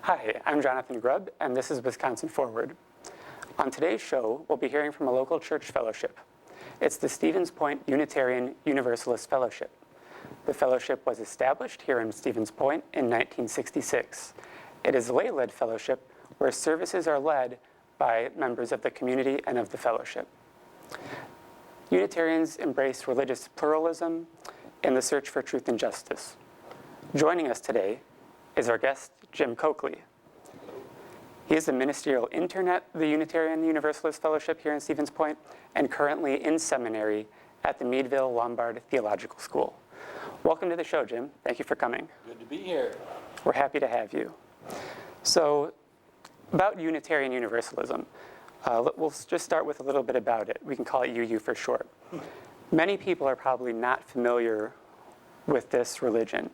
Hi, I'm Jonathan Grubb, and this is Wisconsin Forward. On today's show, we'll be hearing from a local church fellowship. It's the Stevens Point Unitarian Universalist Fellowship. The fellowship was established here in Stevens Point in 1966. It is a lay-led fellowship where services are led by members of the community and of the fellowship. Unitarians embrace religious pluralism in the search for truth and justice. Joining us today is our guest, Jim Coakley. He is the ministerial intern at the Unitarian Universalist Fellowship here in Stevens Point and currently in seminary at the Meadville Lombard Theological School. Welcome to the show, Jim. Thank you for coming. Good to be here. We're happy to have you. So, about Unitarian Universalism, we'll just start with a little bit about it. We can call it UU for short. Many people are probably not familiar with this religion.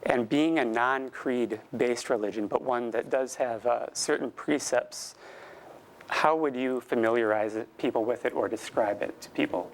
And being a non-creed based religion, but one that does have certain precepts, how would you familiarize people with it or describe it to people?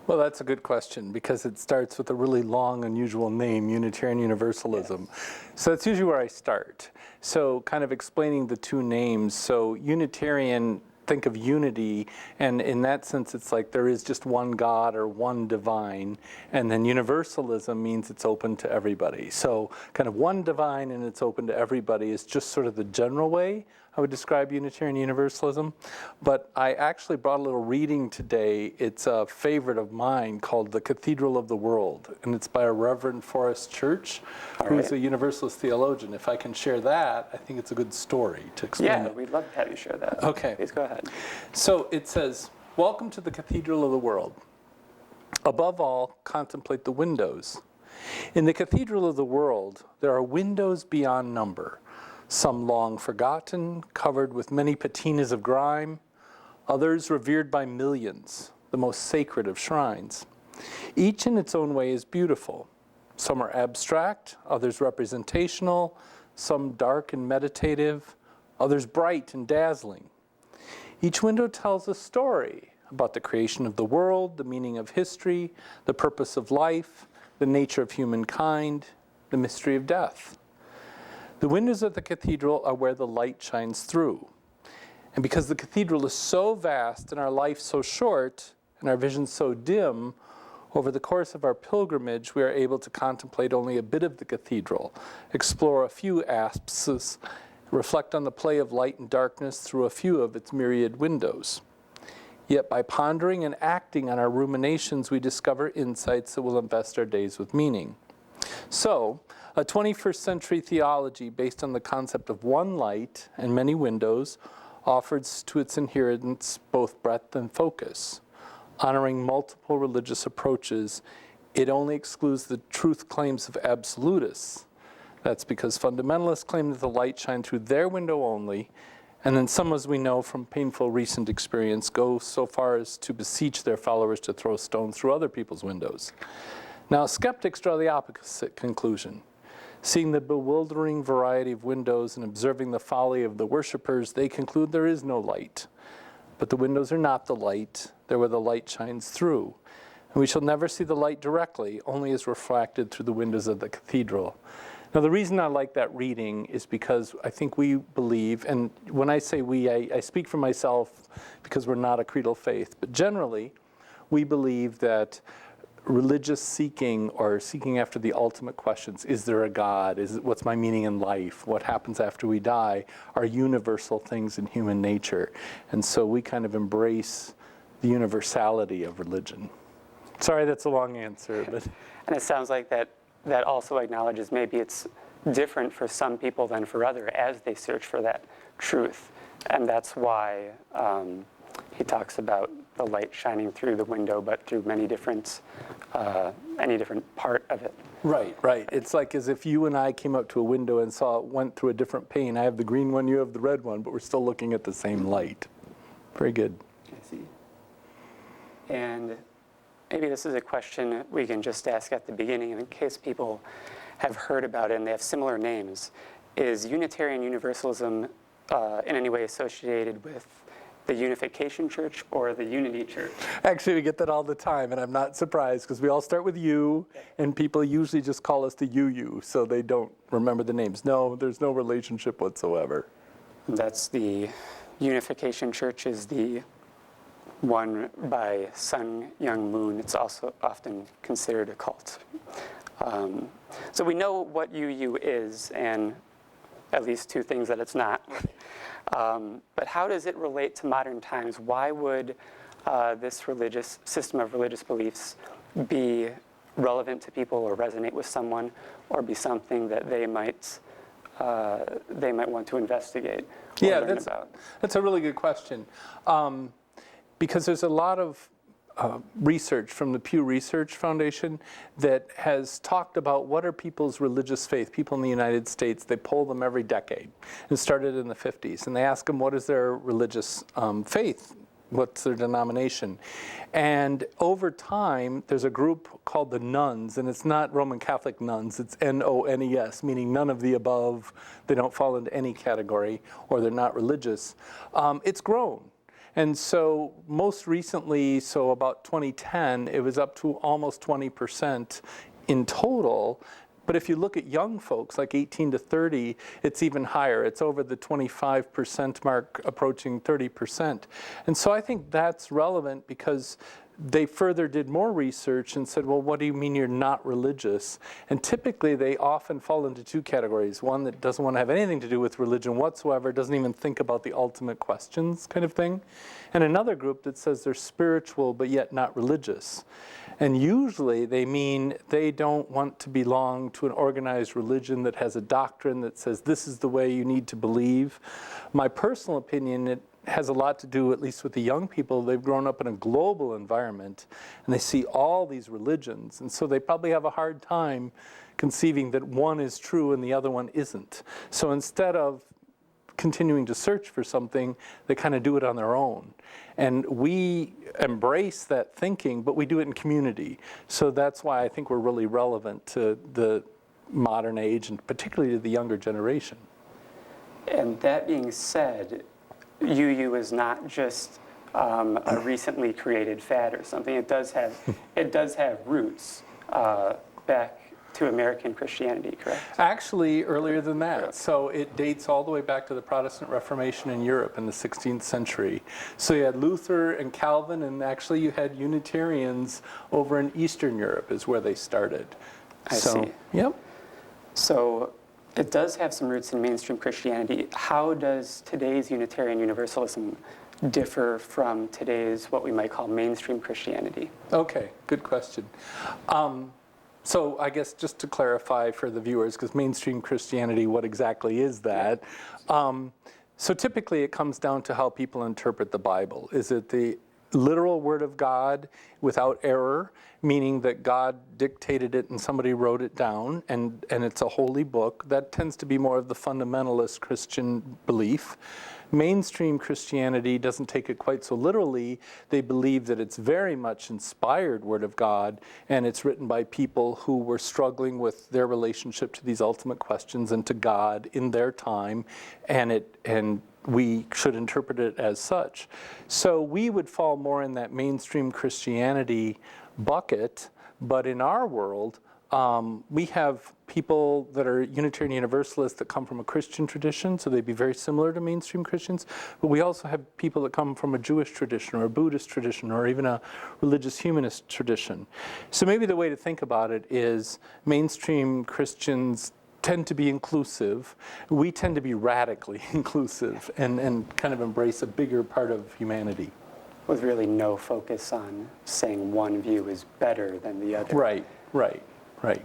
Well, that's a good question because it starts with a really long, unusual name, Unitarian Universalism. Yes. So that's usually where I start. So kind of explaining the two names. So Unitarian, think of unity, and in that sense it's like there is just one God or one divine, and then universalism means it's open to everybody. So kind of one divine and it's open to everybody is just sort of the general way I would describe Unitarian Universalism. But I actually brought a little reading today. It's a favorite of mine called The Cathedral of the World, and it's by a Reverend Forrest Church, who's a Universalist theologian. If I can share that, I think it's a good story to explain it. Yeah, we'd love to have you share that. Okay. Please go ahead. So it says, "Welcome to the Cathedral of the World. Above all, contemplate the windows. In the Cathedral of the World, there are windows beyond number, some long forgotten, covered with many patinas of grime, others revered by millions, the most sacred of shrines. Each in its own way is beautiful. Some are abstract, others representational, some dark and meditative, others bright and dazzling. Each window tells a story about the creation of the world, the meaning of history, the purpose of life, the nature of humankind, the mystery of death. The windows of the cathedral are where the light shines through. And because the cathedral is so vast and our life so short and our vision so dim, over the course of our pilgrimage, we are able to contemplate only a bit of the cathedral, explore a few apses, reflect on the play of light and darkness through a few of its myriad windows. Yet by pondering and acting on our ruminations, we discover insights that will invest our days with meaning." So, a 21st century theology based on the concept of one light and many windows offers to its adherents both breadth and focus. Honoring multiple religious approaches, it only excludes the truth claims of absolutists. That's because fundamentalists claim that the light shines through their window only, and then some, as we know from painful recent experience, go so far as to beseech their followers to throw stones through other people's windows. Now, skeptics draw the opposite conclusion. Seeing the bewildering variety of windows and observing the folly of the worshipers, they conclude there is no light. But the windows are not the light, they're where the light shines through. And we shall never see the light directly, only as refracted through the windows of the cathedral. Now, the reason I like that reading is because I think we believe, and when I say we, I speak for myself because we're not a creedal faith, but generally, we believe that religious seeking or seeking after the ultimate questions, is there a God? What's my meaning in life? What happens after we die? Are universal things in human nature. And so we kind of embrace the universality of religion. Sorry, that's a long answer. But And it sounds like that also acknowledges maybe it's different for some people than for others as they search for that truth. And that's why he talks about the light shining through the window, but through any different part of it. Right. It's like as if you and I came up to a window and went through a different pane. I have the green one, you have the red one, but we're still looking at the same light. Very good. I see. And maybe this is a question we can just ask at the beginning in case people have heard about it and they have similar names. Is Unitarian Universalism in any way associated with the Unification Church or the Unity Church? Actually, we get that all the time, and I'm not surprised because we all start with U, and people usually just call us the UU, so they don't remember the names. No, there's no relationship whatsoever. That's the Unification Church is the one by Sun Young Moon. It's also often considered a cult. So we know what UU is, and at least two things that it's not. But how does it relate to modern times? Why would this religious system of religious beliefs be relevant to people or resonate with someone or be something that they might want to investigate or learn about? That's a really good question. Because there's a lot of research from the Pew Research Foundation that has talked about what are people's religious faith. People in the United States, they poll them every decade. It started in the 50s. And they ask them what is their religious faith, what's their denomination. And over time, there's a group called the Nones, and it's not Roman Catholic nuns, it's N-O-N-E-S, meaning none of the above, they don't fall into any category, or they're not religious. It's grown. And so most recently, so about 2010, it was up to almost 20% in total. But if you look at young folks, like 18 to 30, it's even higher. It's over the 25% mark, approaching 30%. And so I think that's relevant because they further did more research and said, well, what do you mean you're not religious? And typically they often fall into two categories. One that doesn't want to have anything to do with religion whatsoever, doesn't even think about the ultimate questions kind of thing. And another group that says they're spiritual but yet not religious. And usually they mean they don't want to belong to an organized religion that has a doctrine that says this is the way you need to believe. My personal opinion, it has a lot to do, at least with the young people. They've grown up in a global environment and they see all these religions, and so they probably have a hard time conceiving that one is true and the other one isn't. So instead of continuing to search for something, they kind of do it on their own. And we embrace that thinking, but we do it in community. So that's why I think we're really relevant to the modern age and particularly to the younger generation. And that being said, UU is not just a recently created fad or something. It does have roots back to American Christianity, correct? Actually, earlier than that. So it dates all the way back to the Protestant Reformation in Europe in the 16th century. So you had Luther and Calvin, and actually you had Unitarians over in Eastern Europe is where they started. I see. Yep. So it does have some roots in mainstream Christianity. How does today's Unitarian Universalism differ from today's what we might call mainstream Christianity? Okay, good question. So I guess just to clarify for the viewers, because mainstream Christianity, what exactly is that? So typically it comes down to how people interpret the Bible. Is it the literal Word of God without error, meaning that God dictated it and somebody wrote it down, and it's a holy book? That tends to be more of the fundamentalist Christian belief. Mainstream Christianity doesn't take it quite so literally. They believe that it's very much inspired Word of God, and it's written by people who were struggling with their relationship to these ultimate questions and to God in their time, and we should interpret it as such. So we would fall more in that mainstream Christianity bucket, but in our world, we have people that are Unitarian Universalists that come from a Christian tradition, so they'd be very similar to mainstream Christians, but we also have people that come from a Jewish tradition or a Buddhist tradition or even a religious humanist tradition. So maybe the way to think about it is mainstream Christians tend to be inclusive. We tend to be radically inclusive and kind of embrace a bigger part of humanity. With really no focus on saying one view is better than the other. Right.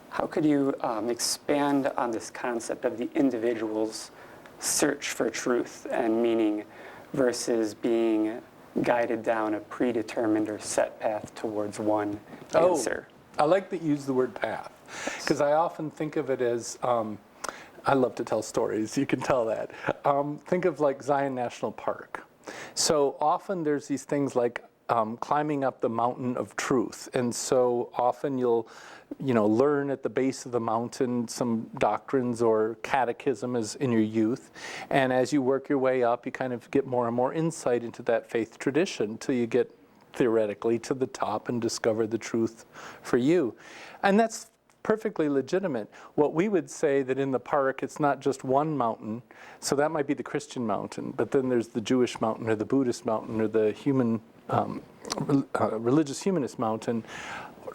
How could you expand on this concept of the individual's search for truth and meaning versus being guided down a predetermined or set path towards one answer? I like that you use the word path, because I often think of it as, I love to tell stories, you can tell that. Think of like Zion National Park. So often there's these things like climbing up the mountain of truth. And so often you'll learn at the base of the mountain some doctrines or catechism as in your youth. And as you work your way up, you kind of get more and more insight into that faith tradition till you get theoretically to the top and discover the truth for you. And that's perfectly legitimate. What we would say that in the park, it's not just one mountain. So that might be the Christian mountain, but then there's the Jewish mountain or the Buddhist mountain or the religious humanist mountain,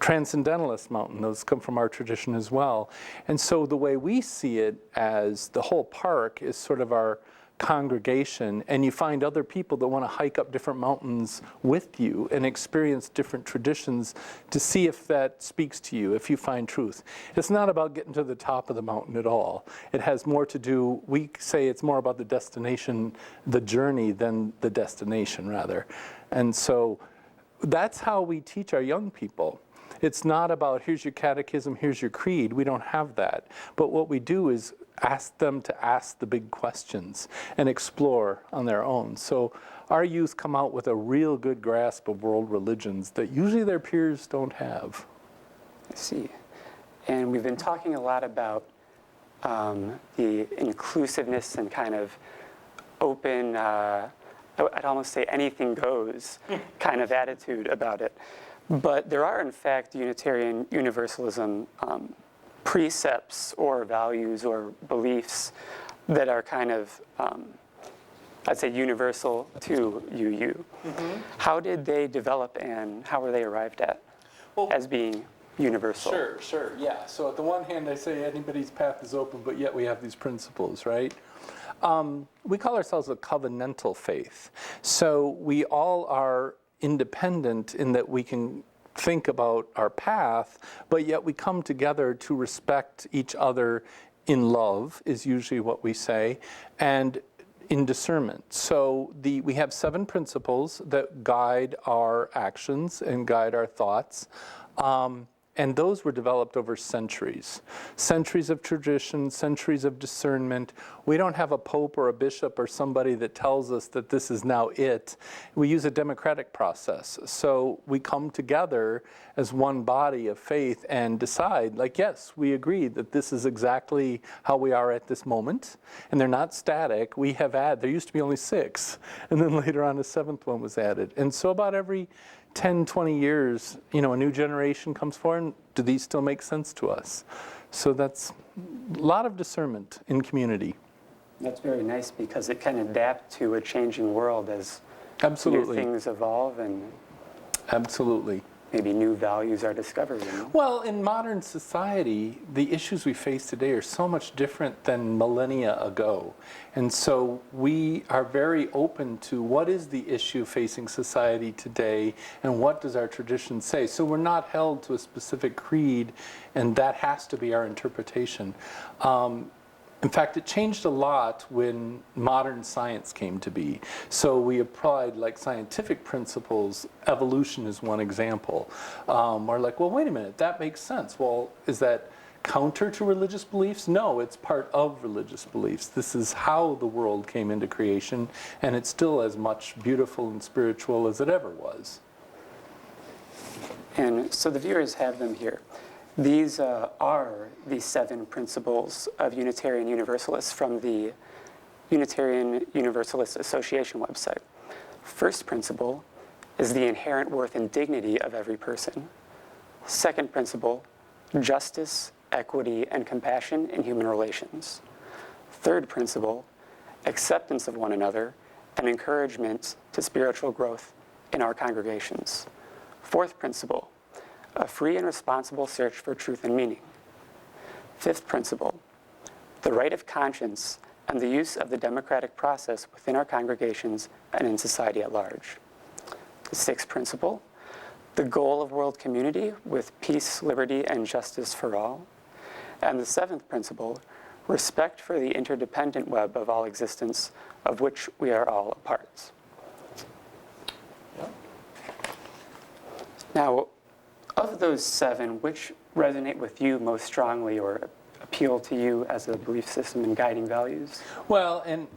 transcendentalist mountain. Those come from our tradition as well. And so the way we see it as the whole park is sort of our congregation, and you find other people that want to hike up different mountains with you and experience different traditions to see if that speaks to you, if you find truth. It's not about getting to the top of the mountain at all. It has more to do, we say it's more about the destination, the journey, than the destination, rather. And so that's how we teach our young people. It's not about, here's your catechism, here's your creed. We don't have that. But what we do is ask them to ask the big questions and explore on their own. So our youth come out with a real good grasp of world religions that usually their peers don't have. I see. And we've been talking a lot about the inclusiveness and kind of open, I'd almost say anything goes kind of attitude about it. But there are, in fact, Unitarian Universalism precepts or values or beliefs that are kind of, I'd say, universal to UU. Mm-hmm. How did they develop and how were they arrived at as being universal? Sure, yeah. So at the one hand, I say anybody's path is open, but yet we have these principles, right? We call ourselves a covenantal faith. So we all are independent in that we can think about our path, but yet we come together to respect each other in love, is usually what we say, and in discernment. So we have 7 principles that guide our actions and guide our thoughts. And those were developed over centuries. Centuries of tradition, centuries of discernment. We don't have a pope or a bishop or somebody that tells us that this is now it. We use a democratic process. So we come together as one body of faith and decide, like, yes, we agree that this is exactly how we are at this moment. And they're not static. We have there used to be only 6. And then later on, a 7th one was added. And so about every 10, 20 years, a new generation comes forward, and do these still make sense to us? So that's a lot of discernment in community. That's very nice because it can adapt to a changing world as Absolutely. new things evolve and Absolutely. maybe new values are discovered. Well, in modern society, the issues we face today are so much different than millennia ago. And so we are very open to what is the issue facing society today and what does our tradition say. So we're not held to a specific creed and that has to be our interpretation. In fact, it changed a lot when modern science came to be. So we applied like scientific principles. Evolution is one example. We're like, well, wait a minute, that makes sense. Well, is that counter to religious beliefs? No, it's part of religious beliefs. This is how the world came into creation, and it's still as much beautiful and spiritual as it ever was. And so the viewers have them here. These are the 7 principles of Unitarian Universalists from the Unitarian Universalist Association website. First principle is the inherent worth and dignity of every person. Second principle, justice, equity, and compassion in human relations. Third principle, acceptance of one another and encouragement to spiritual growth in our congregations. Fourth principle, a free and responsible search for truth and meaning. Fifth principle, the right of conscience and the use of the democratic process within our congregations and in society at large. The sixth principle, the goal of world community with peace, liberty, and justice for all. And the 7th principle, respect for the interdependent web of all existence, of which we are all a part. Now, of those 7, which resonate with you most strongly or appeal to you as a belief system and guiding values? Well, and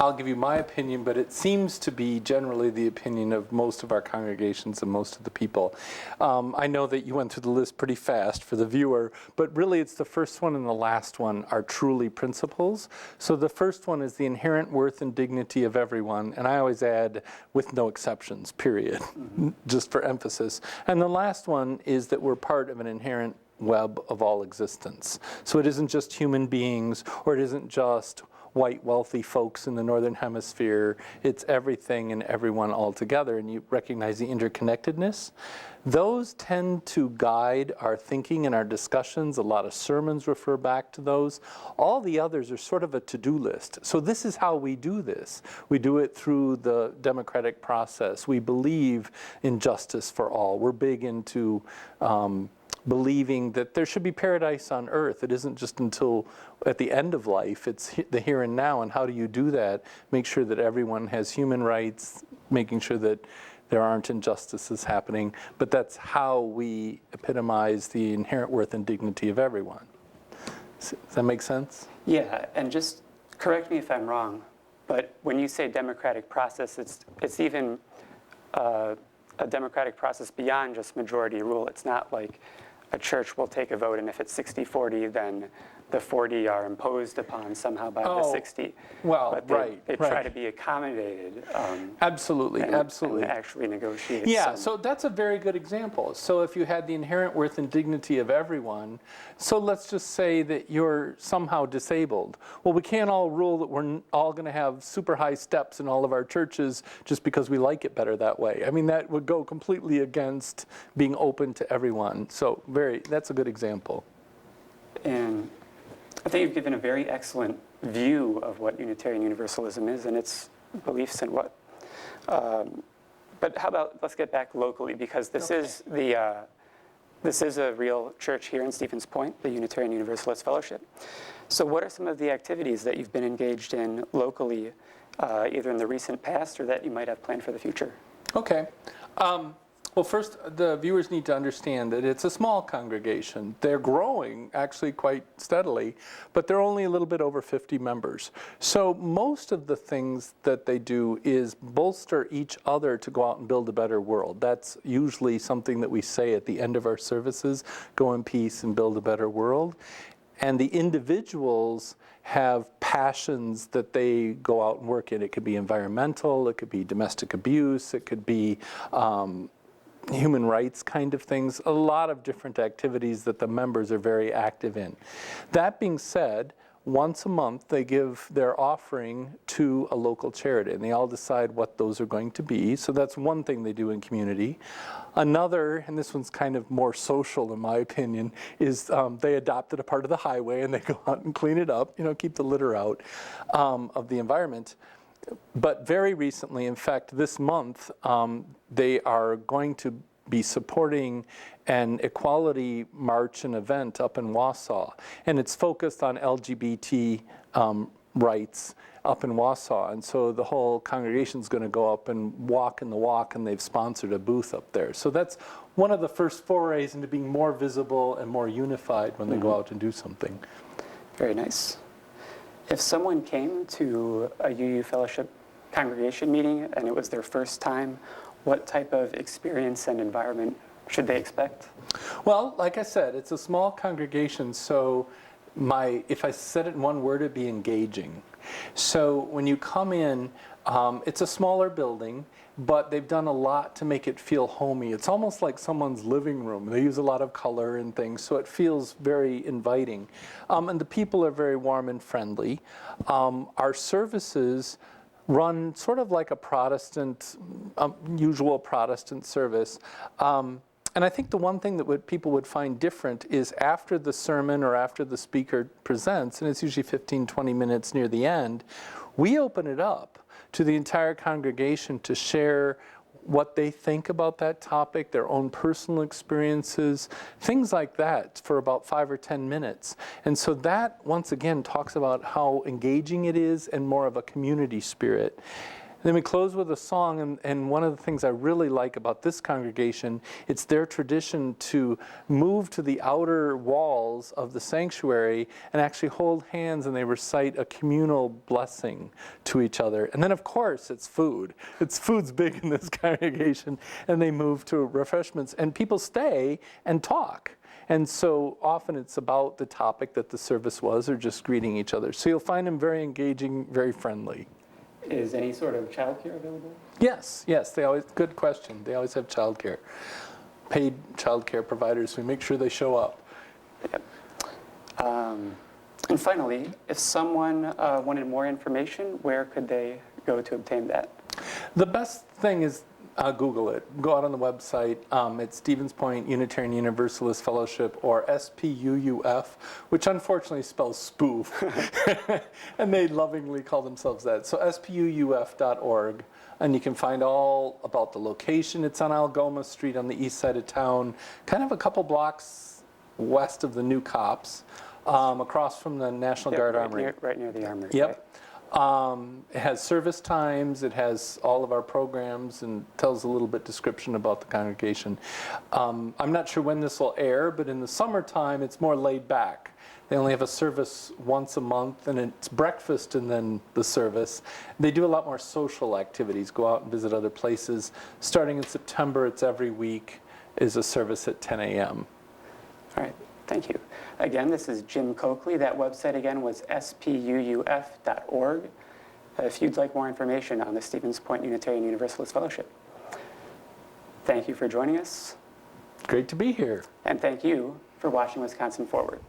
I'll give you my opinion, but it seems to be generally the opinion of most of our congregations and most of the people. I know that you went through the list pretty fast for the viewer, but really it's the first one and the last one are truly principles. So the first one is the inherent worth and dignity of everyone, and I always add with no exceptions, period, just for emphasis. And the last one is that we're part of an inherent web of all existence. So it isn't just human beings, or it isn't just white wealthy folks in the northern hemisphere. It's everything and everyone all together, and you recognize the interconnectedness. Those tend to guide our thinking and our discussions. A lot of sermons refer back to those. All the others are sort of a to-do list. So this is how we do this. We do it through the democratic process. We believe in justice for all. We're big into believing that there should be paradise on earth. It isn't just until at the end of life, it's the here and now. And how do you do that? Make sure that everyone has human rights, making sure that there aren't injustices happening. But that's how we epitomize the inherent worth and dignity of everyone. Does that make sense? Yeah, and just correct me if I'm wrong, but when you say democratic process, it's even a democratic process beyond just majority rule. It's not like a church will take a vote, and if it's 60-40, then the 40 are imposed upon somehow by the 60. Well, but they try to be accommodated. Absolutely, absolutely. And actually negotiate. Yeah, so that's a very good example. So if you had the inherent worth and dignity of everyone, so let's just say that you're somehow disabled. Well, we can't all rule that we're all going to have super high steps in all of our churches just because we like it better that way. I mean, that would go completely against being open to everyone. So that's a good example. And I think you've given a very excellent view of what Unitarian Universalism is and its beliefs and what. But how about let's get back locally, because this is a real church here in Stevens Point, the Unitarian Universalist Fellowship. So what are some of the activities that you've been engaged in locally, either in the recent past or that you might have planned for the future? Okay. Well, first, the viewers need to understand that it's a small congregation. They're growing actually quite steadily, but they're only a little bit over 50 members. So most of the things that they do is bolster each other to go out and build a better world. That's usually something that we say at the end of our services, go in peace and build a better world. And the individuals have passions that they go out and work in. It could be environmental, it could be domestic abuse, it could be human rights kind of things, a lot of different activities that the members are very active in. That being said, once a month they give their offering to a local charity, and they all decide what those are going to be. So that's one thing they do in community. Another, and this one's kind of more social in my opinion, is they adopted a part of the highway and they go out and clean it up, keep the litter out of the environment. But very recently, in fact, this month, they are going to be supporting an equality march and event up in Wausau. And it's focused on LGBT rights up in Wausau. And so the whole congregation's going to go up and walk in the walk, and they've sponsored a booth up there. So that's one of the first forays into being more visible and more unified when they go out and do something. Very nice. If someone came to a UU Fellowship congregation meeting and it was their first time, what type of experience and environment should they expect? Well, like I said, it's a small congregation, so if I said it in one word, it'd be engaging. So when you come in, it's a smaller building, but they've done a lot to make it feel homey. It's almost like someone's living room. They use a lot of color and things, so it feels very inviting. And the people are very warm and friendly. Our services run sort of like a Protestant, usual Protestant service. And I think the one thing that people would find different is after the sermon or after the speaker presents, and it's usually 15, 20 minutes near the end, we open it up to the entire congregation to share what they think about that topic, their own personal experiences, things like that for about 5 or 10 minutes. And so that, once again, talks about how engaging it is and more of a community spirit. Then we close with a song, and one of the things I really like about this congregation, it's their tradition to move to the outer walls of the sanctuary and actually hold hands, and they recite a communal blessing to each other. And then, of course, it's food. Food's big in this congregation, and they move to refreshments, and people stay and talk. And so often it's about the topic that the service was, or just greeting each other. So you'll find them very engaging, very friendly. Is any sort of childcare available? Yes, good question. They always have childcare. Paid childcare providers, we make sure they show up. Yep. And finally, if someone wanted more information, where could they go to obtain that? The best thing is Google it. Go out on the website. It's Stevens Point Unitarian Universalist Fellowship, or SPUUF, which unfortunately spells spoof. And they lovingly call themselves that. So SPUUF.org. And you can find all about the location. It's on Algoma Street on the east side of town, kind of a couple blocks west of the new cops, across from the National Guard Armory. Right near the armory. Yep. Right? It has service times, it has all of our programs, and tells a little bit description about the congregation. I'm not sure when this will air, but in the summertime it's more laid back. They only have a service once a month, and it's breakfast and then the service. They do a lot more social activities, go out and visit other places. Starting in September, it's every week, is a service at 10 a.m. All right, thank you. Again, this is Jim Coakley. That website again was SPUUF.org. If you'd like more information on the Stevens Point Unitarian Universalist Fellowship. Thank you for joining us. Great to be here. And thank you for watching Wisconsin Forward.